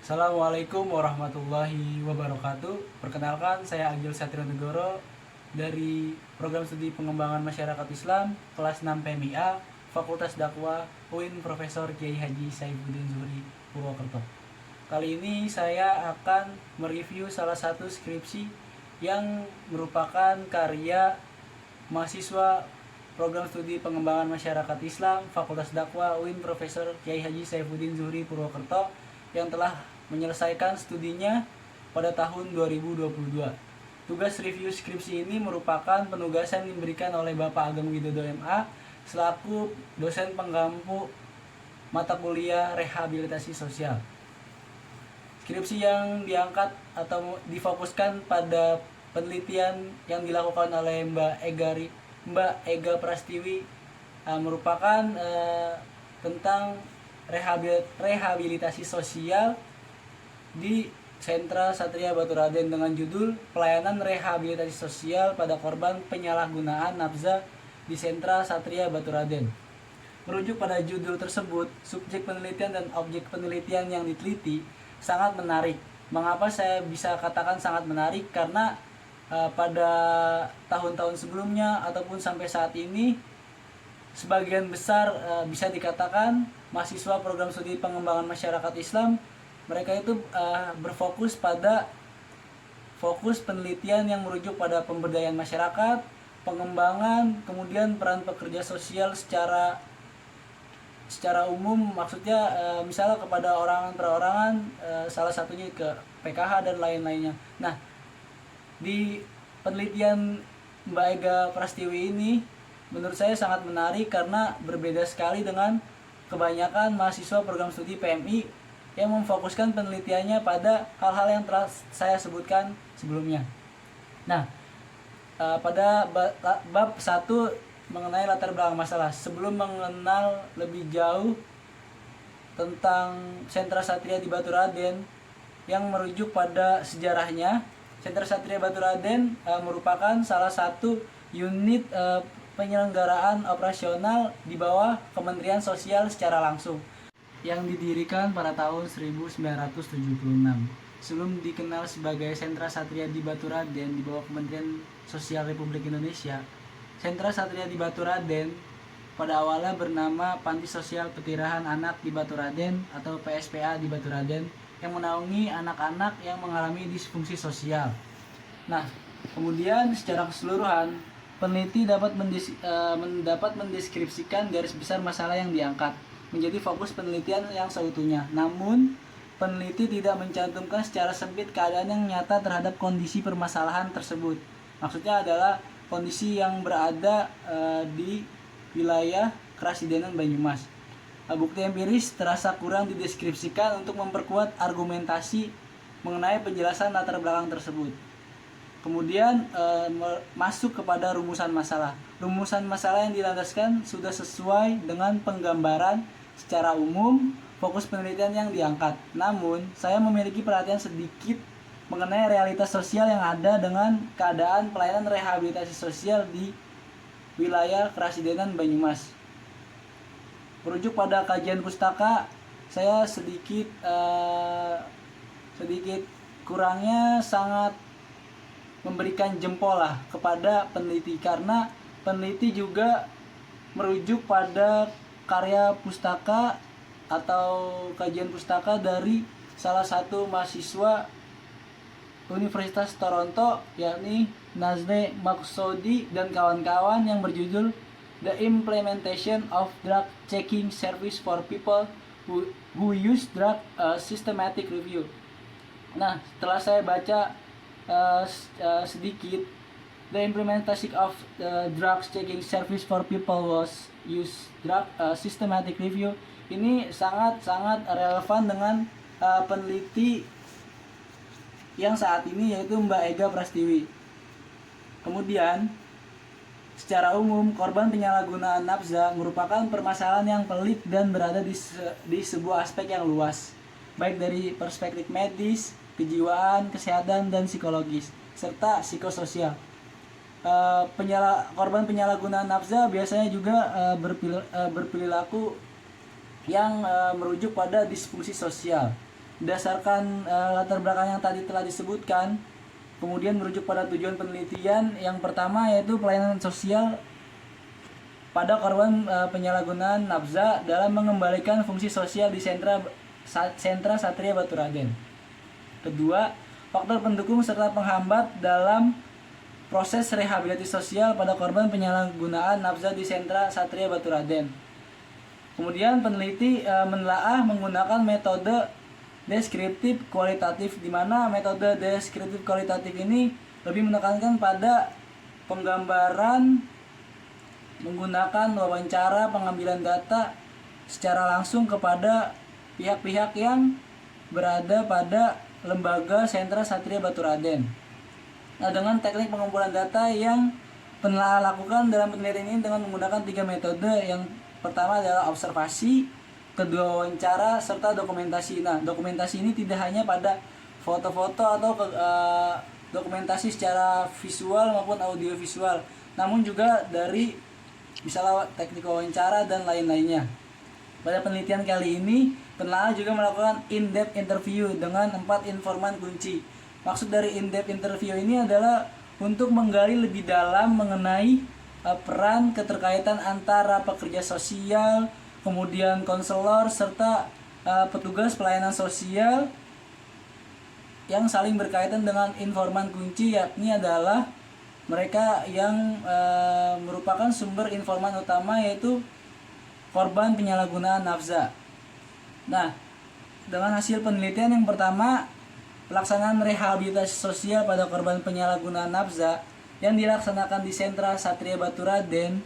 Assalamualaikum warahmatullahi wabarakatuh. Perkenalkan, saya Agil Satrio dari Program Studi Pengembangan Masyarakat Islam kelas 6 PMIA Fakultas Dakwah UIN Profesor Kiai Haji Saifuddin Zuhri Purwokerto. Kali ini saya akan mereview salah satu skripsi yang merupakan karya mahasiswa Program Studi Pengembangan Masyarakat Islam Fakultas Dakwah UIN Profesor Kiai Haji Saifuddin Zuhri Purwokerto yang telah menyelesaikan studinya pada tahun 2022. Tugas review skripsi ini merupakan penugasan yang diberikan oleh Bapak Ageng Widodo MA selaku dosen penggampu mata kuliah rehabilitasi sosial. Skripsi yang diangkat atau difokuskan pada penelitian yang dilakukan oleh Mbak Ega Prastiwi merupakan tentang rehabilitasi sosial di Sentra Satria Baturaden dengan judul Pelayanan Rehabilitasi Sosial pada Korban Penyalahgunaan Nafza di Sentra Satria Baturaden. Merujuk pada judul tersebut, subjek penelitian dan objek penelitian yang diteliti sangat menarik. Mengapa saya bisa katakan sangat menarik? Karena pada tahun-tahun sebelumnya ataupun sampai saat ini sebagian besar bisa dikatakan mahasiswa program studi pengembangan masyarakat Islam mereka itu berfokus pada fokus penelitian yang merujuk pada pemberdayaan masyarakat, pengembangan, kemudian peran pekerja sosial secara umum, maksudnya misalnya kepada orang perorangan, salah satunya ke PKH dan lain-lainnya. Nah, di penelitian Mbak Ega Prastiwi ini menurut saya sangat menarik karena berbeda sekali dengan kebanyakan mahasiswa program studi PMI yang memfokuskan penelitiannya pada hal-hal yang telah saya sebutkan sebelumnya. Nah, pada bab 1 mengenai latar belakang masalah, sebelum mengenal lebih jauh tentang Sentra Satria di Baturaden yang merujuk pada sejarahnya, Sentra Satria Baturaden merupakan salah satu unit penyelenggaraan operasional di bawah Kementerian Sosial secara langsung yang didirikan pada tahun 1976. Sebelum dikenal sebagai Sentra Satria di Baturaden di bawah Kementerian Sosial Republik Indonesia, Sentra Satria di Baturaden pada awalnya bernama Panti Sosial Petirahan Anak di Baturaden atau PSPA di Baturaden yang menaungi anak-anak yang mengalami disfungsi sosial. Nah, kemudian secara keseluruhan peneliti dapat mendeskripsikan garis besar masalah yang diangkat menjadi fokus penelitian yang seutuhnya. Namun, peneliti tidak mencantumkan secara sempit keadaan yang nyata terhadap kondisi permasalahan tersebut. Maksudnya adalah kondisi yang berada di wilayah Kerasidenan Banyumas. Bukti empiris terasa kurang dideskripsikan untuk memperkuat argumentasi mengenai penjelasan latar belakang tersebut. Kemudian masuk kepada rumusan masalah. Rumusan masalah yang dilandaskan sudah sesuai dengan penggambaran secara umum fokus penelitian yang diangkat. Namun, saya memiliki perhatian sedikit mengenai realitas sosial yang ada dengan keadaan pelayanan rehabilitasi sosial di wilayah Kerasidenan Banyumas. Merujuk pada kajian pustaka, saya sedikit kurangnya sangat memberikan jempol lah kepada peneliti karena peneliti juga merujuk pada karya pustaka atau kajian pustaka dari salah satu mahasiswa Universitas Toronto yakni Nazle Maksudi dan kawan-kawan yang berjudul The Implementation of Drug Checking Service for People who Use Drug Systematic Review. Nah, setelah saya baca sedikit, the implementation of drugs checking service for people was use drug systematic review ini sangat relevan dengan peneliti yang saat ini yaitu Mbak Ega Prastiwi. Kemudian secara umum korban penyalahgunaan nafza merupakan permasalahan yang pelik dan berada di sebuah aspek yang luas, baik dari perspektif medis, kejiwaan, kesehatan, dan psikologis, serta psikososial. Korban penyalahgunaan nafza biasanya juga berperilaku yang merujuk pada disfungsi sosial. berdasarkan latar belakang yang tadi telah disebutkan, kemudian merujuk pada tujuan penelitian yang pertama yaitu pelayanan sosial pada korban penyalahgunaan nafza dalam mengembalikan fungsi sosial di sentra Satria Baturaden. Kedua, faktor pendukung serta penghambat dalam proses rehabilitasi sosial pada korban penyalahgunaan nafza di sentra Satria Baturaden. Kemudian peneliti menelaah menggunakan metode deskriptif kualitatif, di mana metode deskriptif kualitatif ini lebih menekankan pada penggambaran menggunakan wawancara pengambilan data secara langsung kepada pihak-pihak yang berada pada lembaga sentra Satria Baturaden. Nah, dengan teknik pengumpulan data yang penelaahan lakukan dalam penelitian ini dengan menggunakan 3 metode. Yang pertama adalah observasi, kedua wawancara, serta dokumentasi. Nah, dokumentasi ini tidak hanya pada foto-foto atau dokumentasi secara visual maupun audio visual, namun juga dari bisa lewat teknik wawancara dan lain-lainnya. Pada penelitian kali ini, penelaahan juga melakukan in-depth interview dengan 4 informan kunci. Maksud dari in-depth interview ini adalah untuk menggali lebih dalam mengenai peran keterkaitan antara pekerja sosial, kemudian konselor, serta petugas pelayanan sosial yang saling berkaitan dengan informan kunci, yakni adalah mereka yang merupakan sumber informan utama, yaitu korban penyalahgunaan nafza. Nah, dengan hasil penelitian yang pertama, pelaksanaan rehabilitasi sosial pada korban penyalahgunaan nafza yang dilaksanakan di sentra Satria Baturaden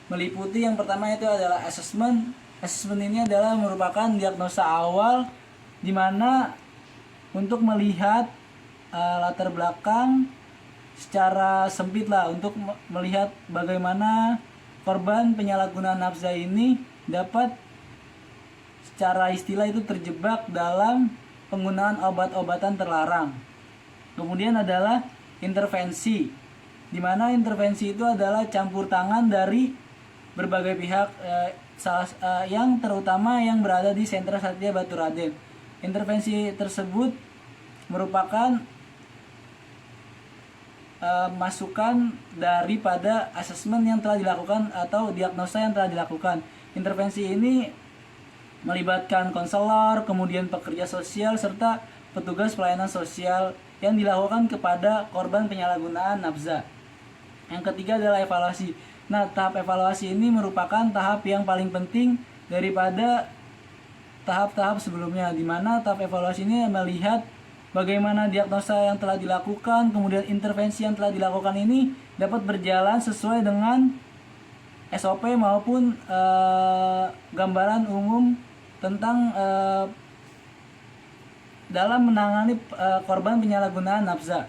meliputi yang pertama itu adalah asesmen. Asesmen ini adalah merupakan diagnosa awal di mana untuk melihat latar belakang secara sempit lah, untuk melihat bagaimana korban penyalahgunaan nafza ini dapat secara istilah itu terjebak dalam penggunaan obat-obatan terlarang. Kemudian adalah intervensi, di mana intervensi itu adalah campur tangan dari berbagai pihak yang terutama yang berada di sentra Satria Baturaden. Intervensi tersebut merupakan masukan daripada asesmen yang telah dilakukan atau diagnosa yang telah dilakukan. Intervensi ini melibatkan konselor, kemudian pekerja sosial, serta petugas pelayanan sosial yang dilakukan kepada korban penyalahgunaan nafza. Yang ketiga adalah evaluasi. Nah, tahap evaluasi ini merupakan tahap yang paling penting daripada tahap-tahap sebelumnya, di mana tahap evaluasi ini melihat bagaimana diagnosa yang telah dilakukan, kemudian intervensi yang telah dilakukan ini dapat berjalan sesuai dengan SOP maupun gambaran umum tentang dalam menangani korban penyalahgunaan nafza.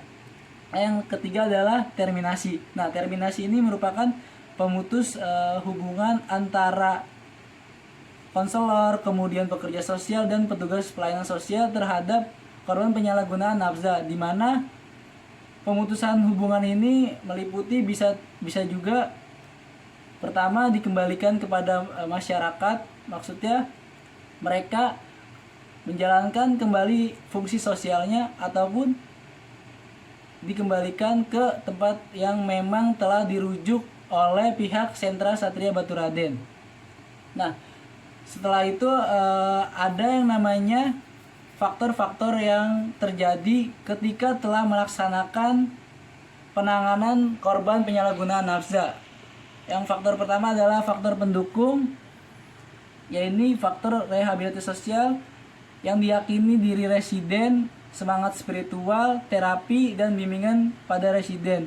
Yang ketiga adalah terminasi. Nah, terminasi ini merupakan pemutus hubungan antara konselor, kemudian pekerja sosial dan petugas pelayanan sosial terhadap korban penyalahgunaan nafza, di mana pemutusan hubungan ini meliputi bisa juga pertama dikembalikan kepada masyarakat, maksudnya mereka menjalankan kembali fungsi sosialnya ataupun dikembalikan ke tempat yang memang telah dirujuk oleh pihak sentra Satria Baturaden. Nah, setelah itu ada yang namanya faktor-faktor yang terjadi ketika telah melaksanakan penanganan korban penyalahgunaan nafza. Yang faktor pertama adalah faktor pendukung, yaitu faktor rehabilitasi sosial yang diyakini diri residen, semangat spiritual, terapi, dan bimbingan pada residen.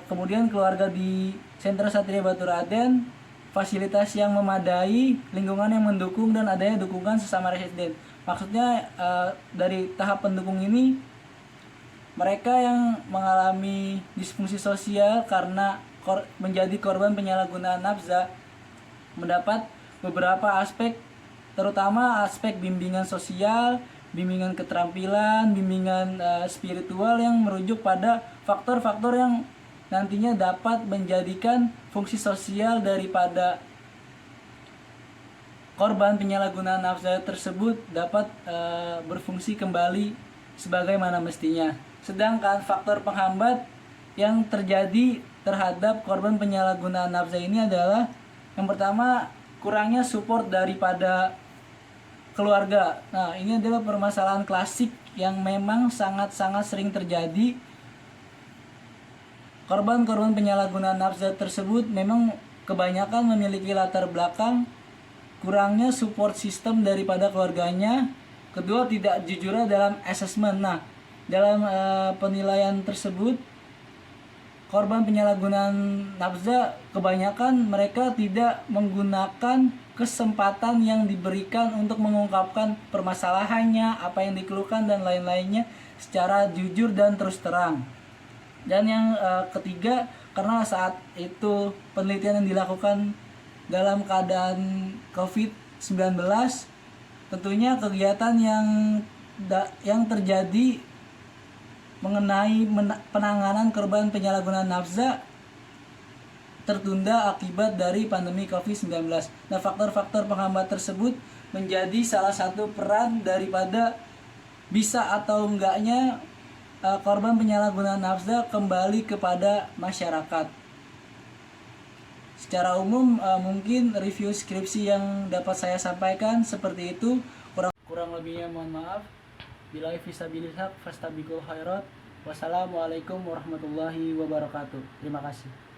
Kemudian keluarga di sentra Satria Baturaden, fasilitas yang memadai, lingkungan yang mendukung, dan adanya dukungan sesama residen. Maksudnya dari tahap pendukung ini, mereka yang mengalami disfungsi sosial karena menjadi korban penyalahgunaan nafza mendapat beberapa aspek, terutama aspek bimbingan sosial, bimbingan keterampilan, bimbingan spiritual yang merujuk pada faktor-faktor yang nantinya dapat menjadikan fungsi sosial daripada korban penyalahgunaan nafsa tersebut dapat berfungsi kembali sebagaimana mestinya. Sedangkan faktor penghambat yang terjadi terhadap korban penyalahgunaan nafsa ini adalah yang pertama, kurangnya support daripada keluarga. Nah, ini adalah permasalahan klasik yang memang sangat-sangat sering terjadi. Korban-korban penyalahgunaan nafsa tersebut memang kebanyakan memiliki latar belakang kurangnya support sistem daripada keluarganya. Kedua, tidak jujurnya dalam asesmen. Nah, dalam penilaian tersebut, korban penyalahgunaan nafsa kebanyakan mereka tidak menggunakan kesempatan yang diberikan untuk mengungkapkan permasalahannya, apa yang dikeluhkan dan lain-lainnya secara jujur dan terus terang. Dan yang ketiga, karena saat itu penelitian yang dilakukan dalam keadaan COVID-19, tentunya kegiatan yang terjadi mengenai penanganan korban penyalahgunaan nafsa tertunda akibat dari pandemi COVID-19. Nah, faktor-faktor penghambat tersebut menjadi salah satu peran daripada bisa atau enggaknya korban penyalahgunaan nafsa kembali kepada masyarakat. Secara umum mungkin review skripsi yang dapat saya sampaikan seperti itu. Kurang lebihnya mohon maaf. Billahi fisabilil haq fastabiqul khairat. Wassalamualaikum warahmatullahi wabarakatuh. Terima kasih.